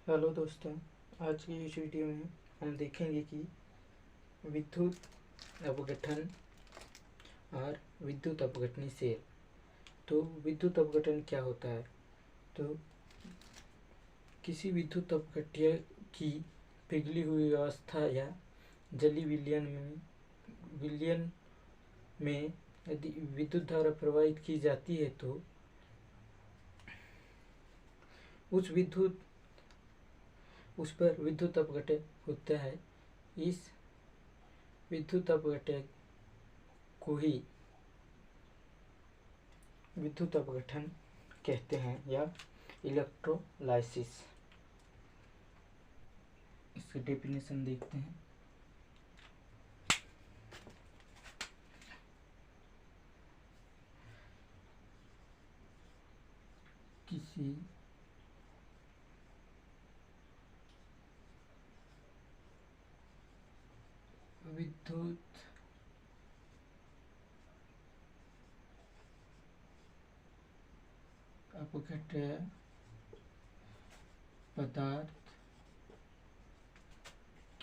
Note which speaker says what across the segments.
Speaker 1: Hello दोस्तों, आज की इस वीडियो में हम देखेंगे कि विद्युत अपघटन और विद्युत अपघटनी सेल। तो विद्युत अपघटन क्या होता है? तो किसी विद्युत अपघट्य की पिघली हुई अवस्था या जली विलयन में यदि विद्युत धारा प्रवाहित की जाती है तो उस पर विद्युत अपघटन होता है। इस विद्युत अपघटन को ही विद्युत अपघटन कहते हैं या इलेक्ट्रोलाइसिस। इसकी डेफिनेशन देखते हैं। किसी विद्युत अपघट्य पदार्थ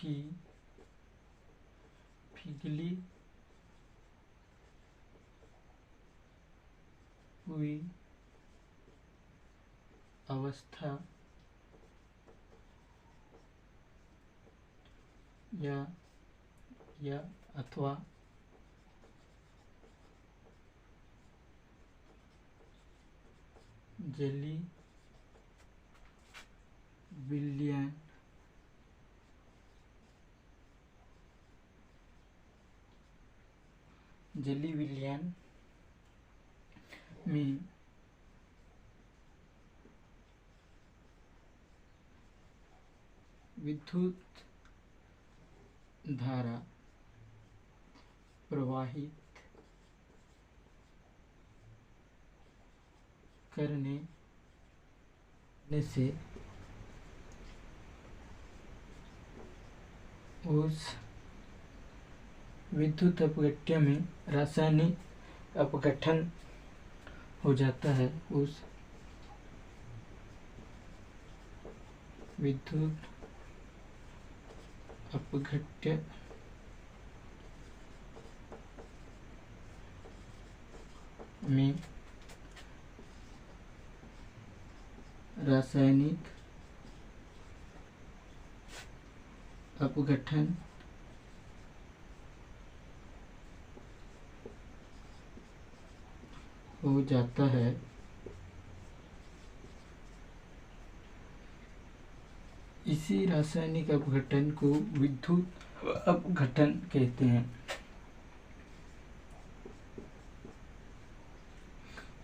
Speaker 1: की पिघली हुई अवस्था या अथवा जली विलयन में विद्युत धारा प्रवाहित करने से उस विद्युत अपघट्य में रासायनिक अपघटन हो जाता है। उस विद्युत अपघट्य में रासायनिक अपघटन हो जाता है। इसी रासायनिक अपघटन को विद्युत अपघटन कहते हैं।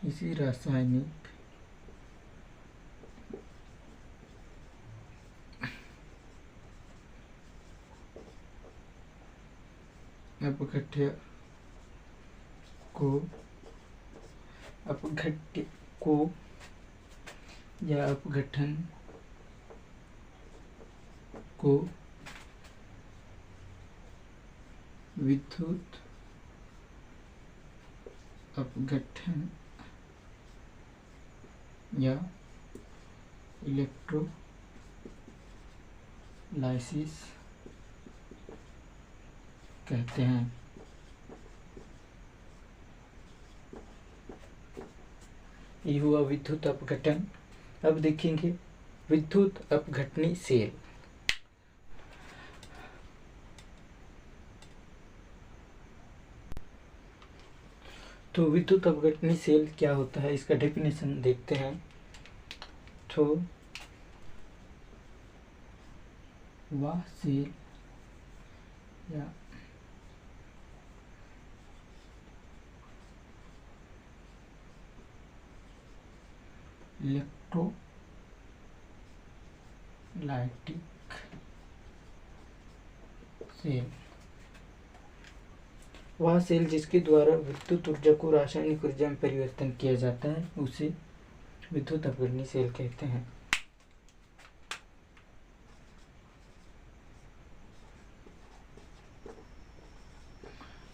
Speaker 1: इसी रासायनिक अपघट्य को या अपघटन को विद्युत अपघटन या इलेक्ट्रोलाइसिस कहते हैं। ये हुआ विद्युत अपघटन। अब देखेंगे विद्युत अपघटनी सेल। तो विद्युत अपघटनी सेल क्या होता है, इसका डेफिनेशन देखते हैं। तो वह सेल या इलेक्ट्रोलाइटिक सेल वह सेल जिसके द्वारा विद्युत ऊर्जा को रासायनिक ऊर्जा में परिवर्तन किया जाता है, उसे विद्युत अपघटनी सेल कहते हैं।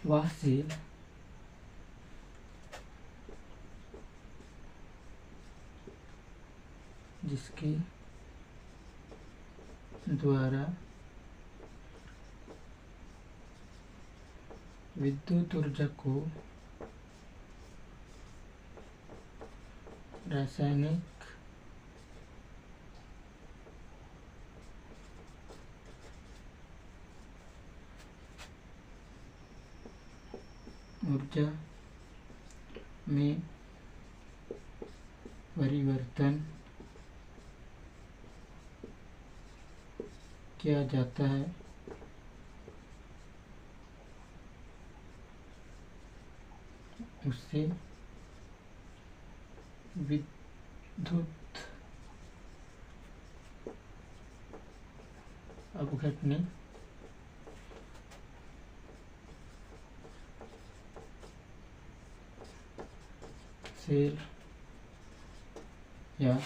Speaker 1: वह सेल जिसके द्वारा विद्युत ऊर्जा को रासायनिक ऊर्जा में परिवर्तन किया जाता है। उससे विद्युत अपघटनी सेल या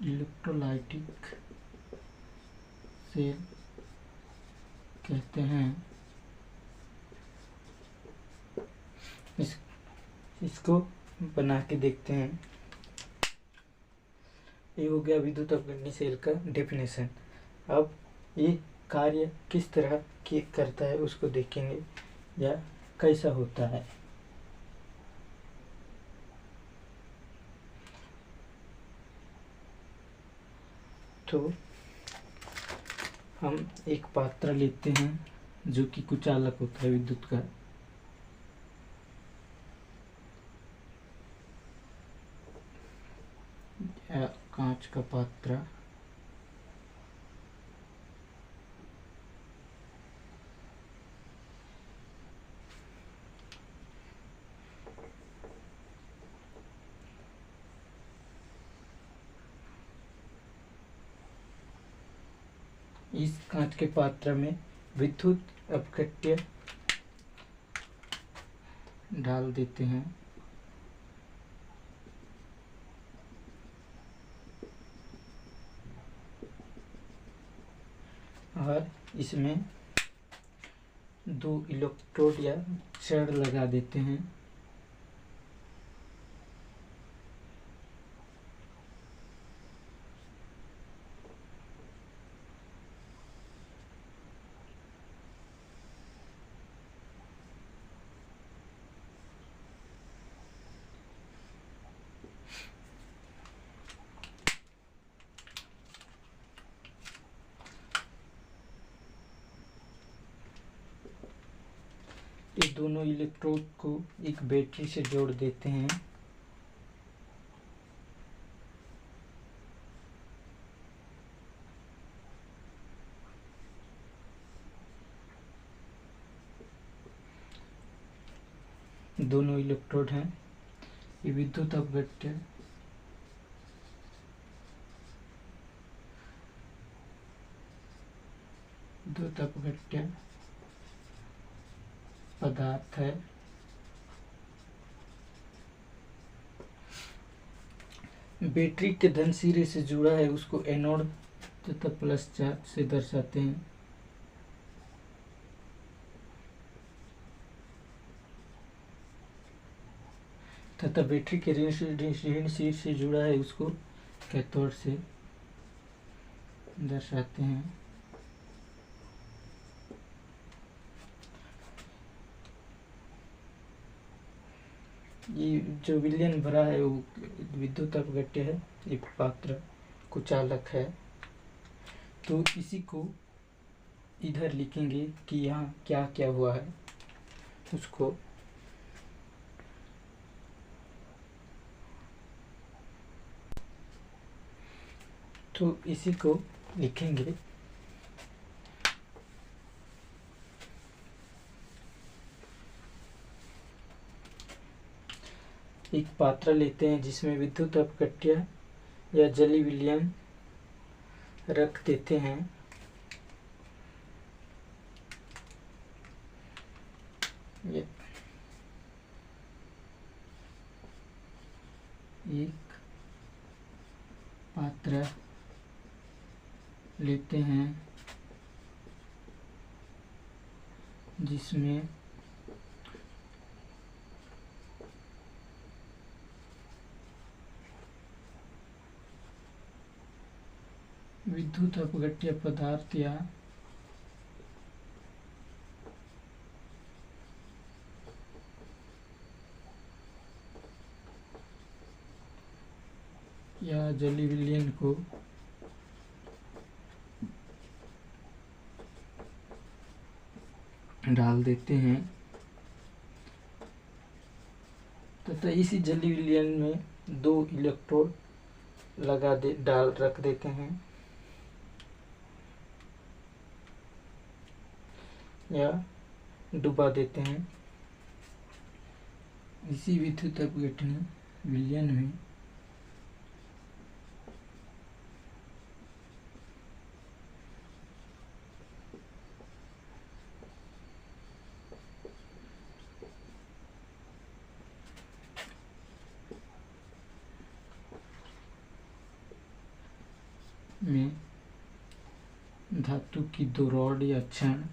Speaker 1: इलेक्ट्रोलाइटिक सेल कहते हैं। इसको बना के देखते हैं। ये हो गया विद्युत अपघटनी सेल का डेफिनेशन। अब ये कार्य किस तरह के करता है उसको देखेंगे या कैसा होता है। तो हम एक पात्र लेते हैं जो कि कुचालक होता है विद्युत का। कांच का पात्र इस कांच के पात्र में विद्युत अपघट्य डाल देते हैं और इसमें 2 इलेक्ट्रोड या छड़ लगा देते हैं। ये दोनों इलेक्ट्रोड को एक बैटरी से जोड़ देते हैं। दोनों इलेक्ट्रोड हैं। ये विद्युत अपघट्य पदार्थ है। बैटरी के धन सिरे से जुड़ा है, उसको एनोड तथा प्लस चार्ज से दर्शाते हैं। तथा बैटरी के ऋण सिर से जुड़ा है, उसको कैथोड से दर्शाते हैं। ये जो विलयन भरा है वो विद्युत अपघट्य है। ये पात्र कुचालक है। तो इसी को इधर लिखेंगे कि यहाँ क्या क्या हुआ है उसको। तो इसी को लिखेंगे। एक पात्र लेते हैं जिसमें विद्युत अपघट्य या जली विलयन रख देते हैं। एक पात्र लेते हैं जिसमें विद्युत अपघट्य पदार्थ या जली विलयन को डाल देते हैं तथा इसी जली विलयन में 2 इलेक्ट्रोड रख देते हैं या डुबा देते हैं। इसी विद्युत अपघटनी विलयन में धातु की 2 रॉड या क्षण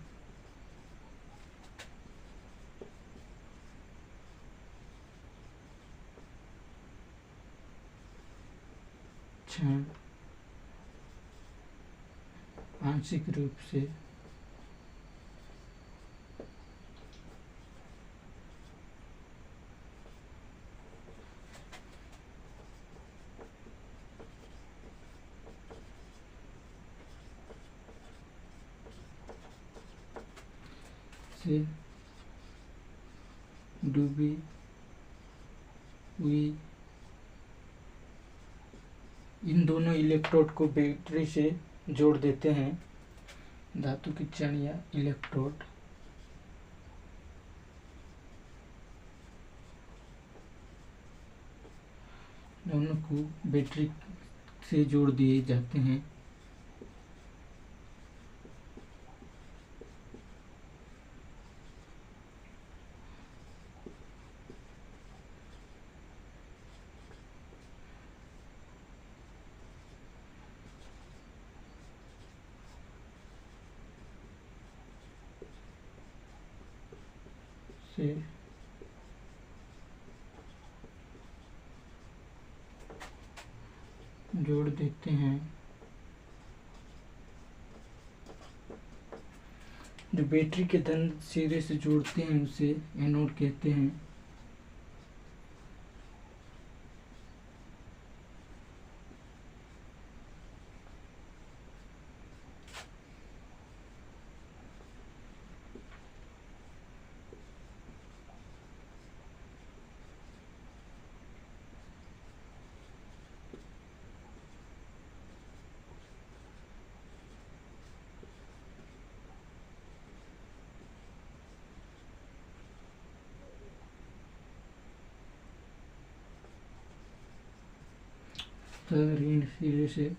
Speaker 1: आंशिक रूप से डूबी हुई इन दोनों इलेक्ट्रोड को बैटरी से जोड़ देते हैं। धातु की क्षण या इलेक्ट्रोड दोनों को बैटरी से जोड़ दिए जाते हैं। से जोड़ देते हैं। जो बैटरी के धन सिरे से जोड़ते हैं उसे एनोड कहते हैं। ऋण सिरे से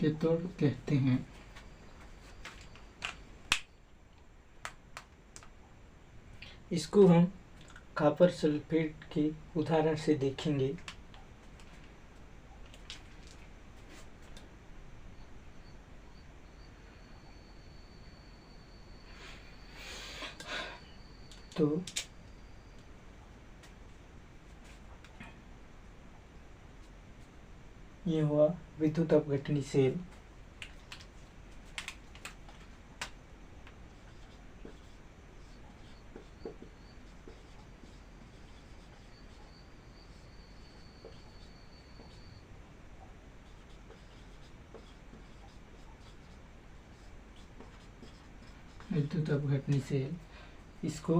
Speaker 1: कैथोड कहते हैं। इसको हम कॉपर सल्फेट के उदाहरण से देखेंगे। तो ये हुआ विद्युत अपघटनी सेल। विद्युत अपघटनी सेल, इसको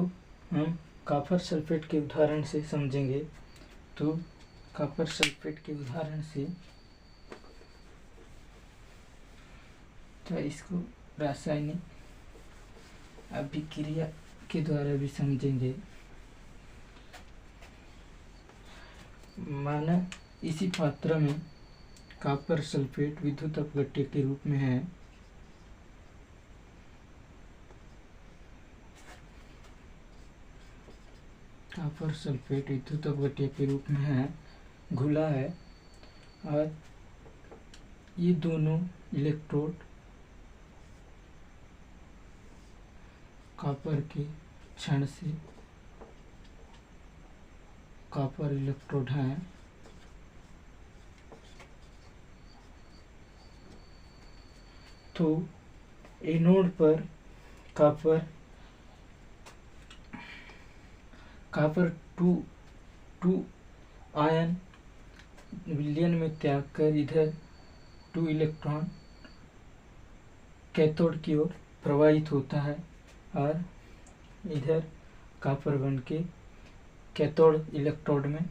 Speaker 1: हम कॉपर सल्फेट के उदाहरण से समझेंगे। तो कॉपर सल्फेट के उदाहरण से तो इसको रासायनिक अभिक्रिया के द्वारा भी समझेंगे। माना इसी मात्रा में कॉपर सल्फेट विद्युत अपघट्य के रूप में है। कॉपर सल्फेट विद्युत अपघट्य के रूप में है, घुला है, और ये दोनों इलेक्ट्रोड कॉपर के क्षण से कॉपर इलेक्ट्रोड हैं, तो एनोड पर कॉपर टू आयन विलयन में त्याग कर इधर 2 इलेक्ट्रॉन कैथोड की ओर प्रवाहित होता है, और इधर कॉपर बन के कैथोड इलेक्ट्रोड में,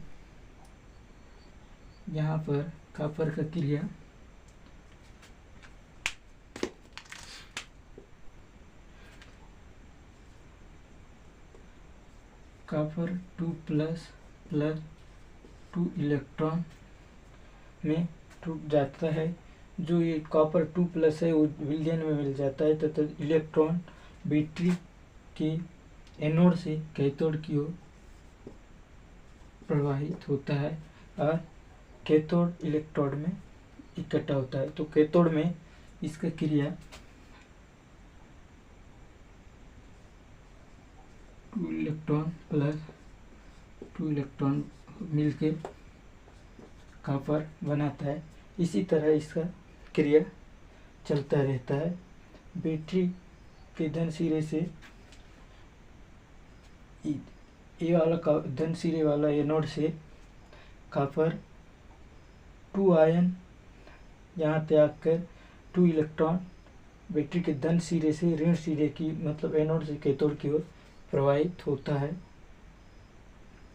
Speaker 1: यहाँ पर कॉपर का क्रिया कॉपर 2+ 2 इलेक्ट्रॉन में टूट जाता है। जो ये कॉपर 2+ है वो विलयन में मिल जाता है, तथा इलेक्ट्रॉन बैटरी के एनोड से कैथोड की ओर प्रवाहित होता है और कैथोड इलेक्ट्रोड में इकट्ठा होता है। तो कैथोड में इसका क्रिया 2 इलेक्ट्रॉन प्लस 2 इलेक्ट्रॉन मिलके कॉपर बनाता है। इसी तरह इसका क्रिया चलता रहता है। बैटरी के धन सिरे से ये वाला धन सिरे वाला एनोड से कॉपर 2 आयन यहाँ त्याग कर 2 इलेक्ट्रॉन बैटरी के धन सिरे से ऋण सिरे की मतलब एनोड से कैथोड की ओर प्रवाहित होता है,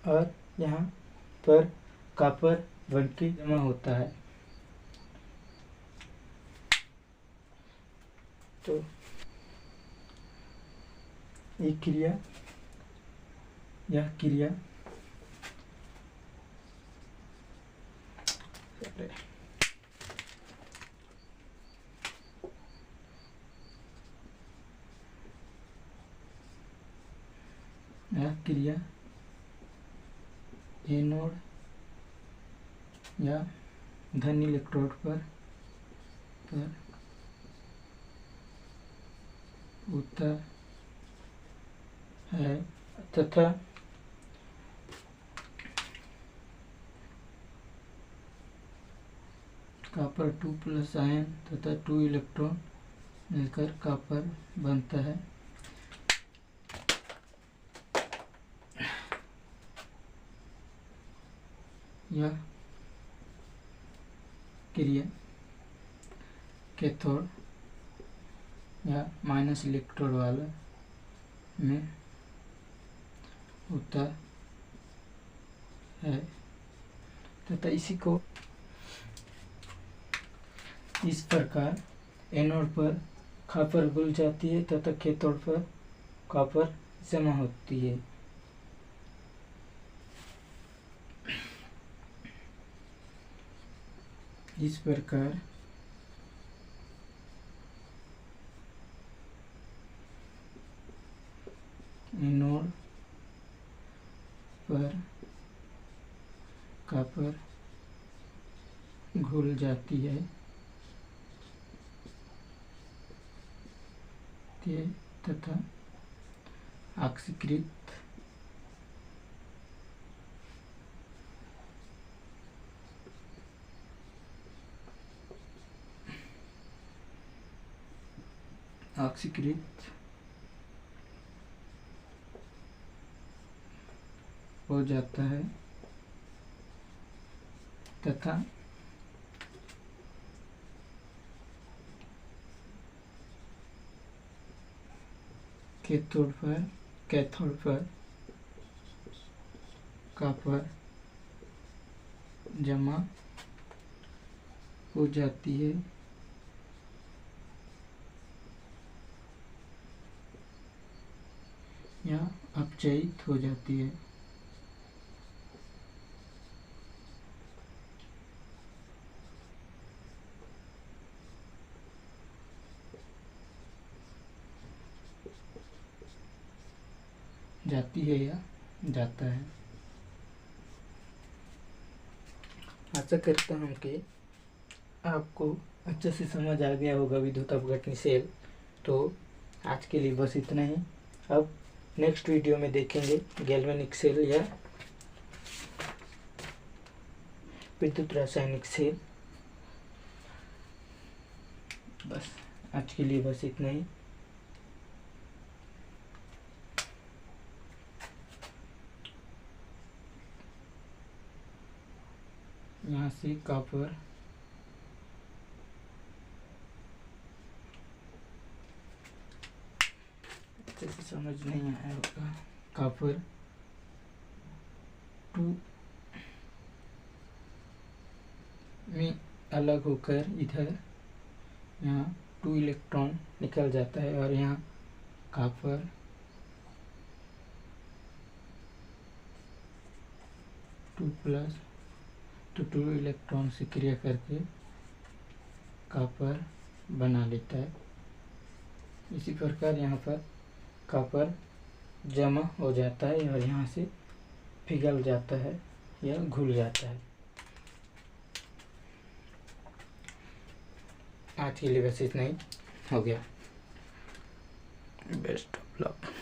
Speaker 1: और यहाँ पर कॉपर बन के जमा होता है। तो यह क्रिया यह क्रिया एनोड या धन इलेक्ट्रोड पर होता है, तथा कॉपर 2+ आयन तथा 2 इलेक्ट्रॉन मिलकर कॉपर बनता है। यह क्रिया कैथोड या माइनस इलेक्ट्रोड वाला में होता है, तथा इसी को इस प्रकार एनोड पर कॉपर घुल जाती है तथा कैथोड पर कॉपर जमा होती है। इस प्रकार एनोड पर कॉपर घुल जाती है तथा ऑक्सीकृत हो जाता है तथा कैथोड पर कॉपर जमा हो जाती है। या अपचयित हो जाती है। जाती है या जाता है। आशा करता हूँ कि आपको अच्छे से समझ आ गया होगा विद्युत अपघटनी सेल। तो आज के लिए बस इतना ही। अब नेक्स्ट वीडियो में देखेंगे गैल्वेनिक सेल या विद्युत रासायनिक सेल। बस आज के लिए बस इतना ही। यहाँ से कॉपर अच्छे से समझ नहीं आया होगा। कॉपर 2 में अलग होकर इधर यहाँ 2 इलेक्ट्रॉन निकल जाता है और यहाँ कॉपर +2 तो 2 इलेक्ट्रॉन से क्रिया करके कॉपर बना लेता है। इसी प्रकार यहाँ पर कॉपर जमा हो जाता है और यहाँ से पिघल जाता है या घुल जाता है। आज के लिए बस इतना ही हो गया। Best of luck.